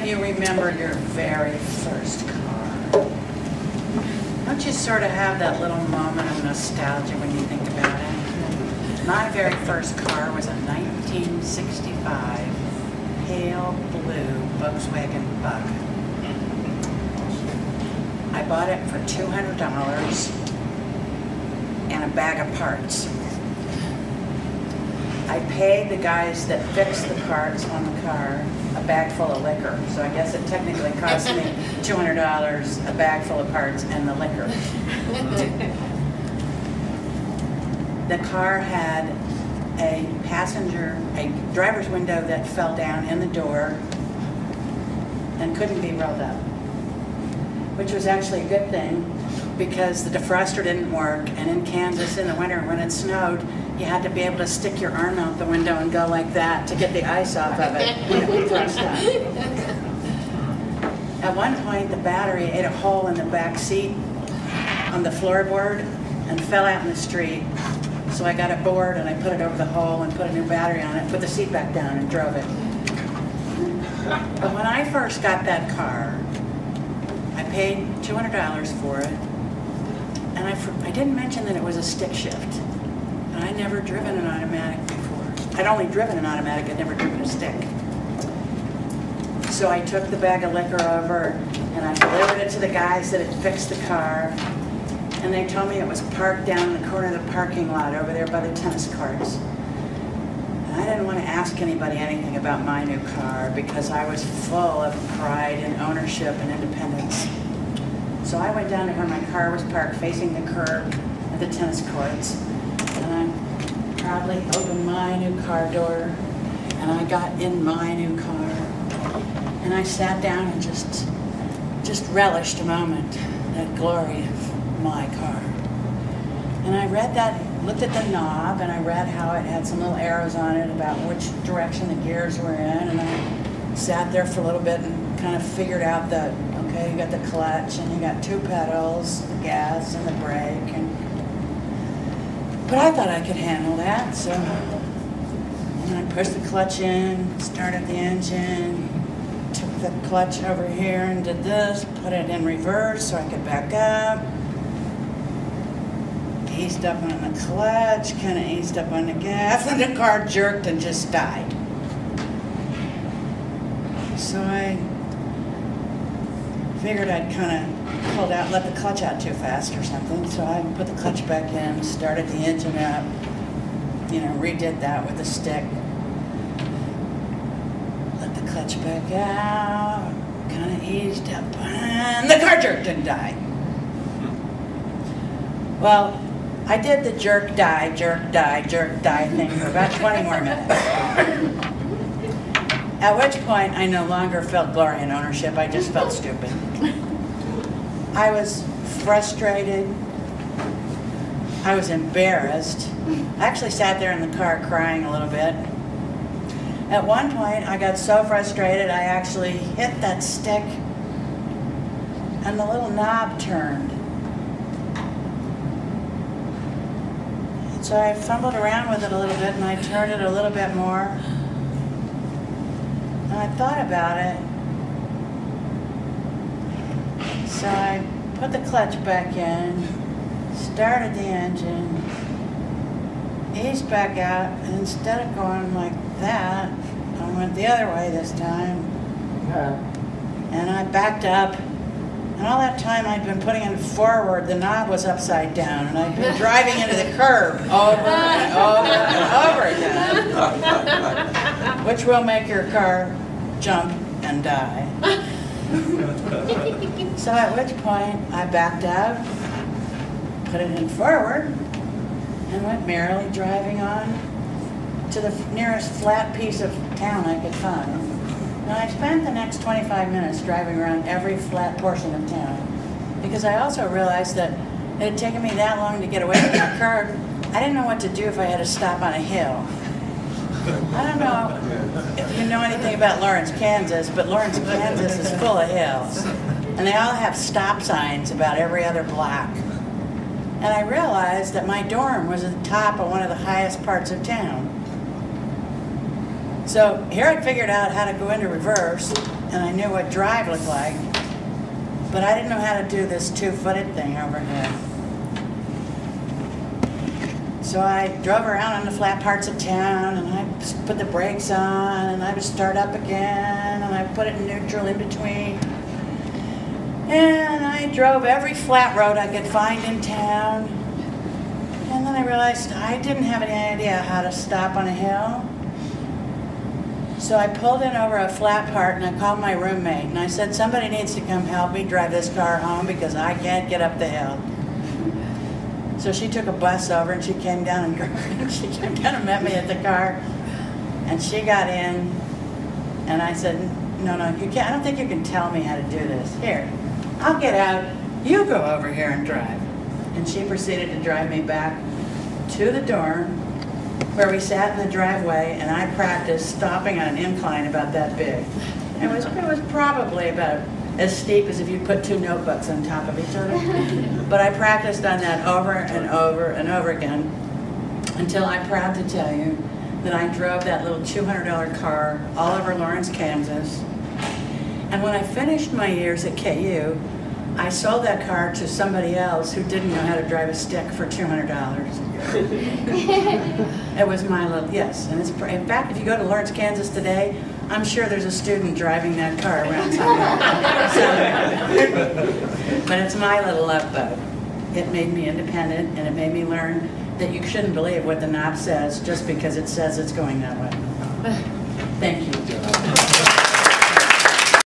you remember your very first car? Don't you sort of have that little moment of nostalgia when you think about it? My very first car was a 1965 pale blue Volkswagen Bug. I bought it for $200 and a bag of parts. I paid the guys that fixed the parts on the car a bag full of liquor. So I guess it technically cost me $200, a bag full of parts, and the liquor. The car had a driver's window that fell down in the door and couldn't be rolled up, which was actually a good thing because the defroster didn't work, and in Kansas in the winter when it snowed, you had to be able to stick your arm out the window and go like that to get the ice off of it when it would thrust up. At one point, the battery ate a hole in the back seat on the floorboard and fell out in the street. So I got a board and I put it over the hole and put a new battery on it, put the seat back down and drove it. But when I first got that car, I paid $200 for it, and I didn't mention that it was a stick shift. I'd never driven an automatic before. I'd only driven an automatic, I'd never driven a stick. So I took the bag of liquor over and I delivered it to the guys that had fixed the car, and they told me it was parked down in the corner of the parking lot over there by the tennis courts. And I didn't want to ask anybody anything about my new car because I was full of pride and ownership and independence. So I went down to where my car was parked facing the curb at the tennis courts, and I proudly opened my new car door, and I got in my new car, and I sat down and just relished a moment, that glory of my car. And I looked at the knob, and I read how it had some little arrows on it about which direction the gears were in, and I sat there for a little bit and kind of figured out that, okay, you got the clutch, and you got two pedals, the gas and the brake, but I thought I could handle that, so I pushed the clutch in, started the engine, took the clutch over here and did this, put it in reverse so I could back up, eased up on the clutch, kind of eased up on the gas, and the car jerked and just died. So I figured I'd kind of pulled out, let the clutch out too fast or something, so I put the clutch back in, started the engine up, redid that with a stick. Let the clutch back out, kind of eased up, and the car jerked and died. Well, I did the jerk, die thing for about 20 more minutes. At which point, I no longer felt glory in ownership, I just felt stupid. I was frustrated. I was embarrassed. I actually sat there in the car crying a little bit. At one point, I got so frustrated, I actually hit that stick, and the little knob turned. So I fumbled around with it a little bit, and I turned it a little bit more. And I thought about it. So I put the clutch back in, started the engine, eased back out, and instead of going like that, I went the other way this time. And I backed up, and all that time I'd been putting it forward, the knob was upside down, and I'd been driving into the curb over and over and over again, which will make your car jump and die. So at which point I backed up, put it in forward, and went merrily driving on to the nearest flat piece of town I could find. And I spent the next 25 minutes driving around every flat portion of town, because I also realized that it had taken me that long to get away from my car. I didn't know what to do if I had to stop on a hill. I don't know if you know anything about Lawrence, Kansas, but Lawrence, Kansas is full of hills. And they all have stop signs about every other block. And I realized that my dorm was at the top of one of the highest parts of town. So here I'd figured out how to go into reverse, and I knew what drive looked like, but I didn't know how to do this two-footed thing over here. So I drove around on the flat parts of town, and I put the brakes on, and I would start up again, and I put it in neutral in between. And I drove every flat road I could find in town. And then I realized I didn't have any idea how to stop on a hill. So I pulled in over a flat part, and I called my roommate, and I said, somebody needs to come help me drive this car home because I can't get up the hill. So she took a bus over, and she came down and met me at the car, and she got in, and I said, no, you can't. I don't think you can tell me how to do this. Here, I'll get out. You go over here and drive. And she proceeded to drive me back to the dorm, where we sat in the driveway, and I practiced stopping on an incline about that big. It was probably about as steep as if you put two notebooks on top of each other. But I practiced on that over and over and over again until I'm proud to tell you that I drove that little $200 car all over Lawrence, Kansas. And when I finished my years at KU, I sold that car to somebody else who didn't know how to drive a stick for $200. It was my little, yes. And it's, in fact, if you go to Lawrence, Kansas today, I'm sure there's a student driving that car around somewhere. But it's my little love boat. It made me independent, and it made me learn that you shouldn't believe what the knob says just because it says it's going that way. Thank you.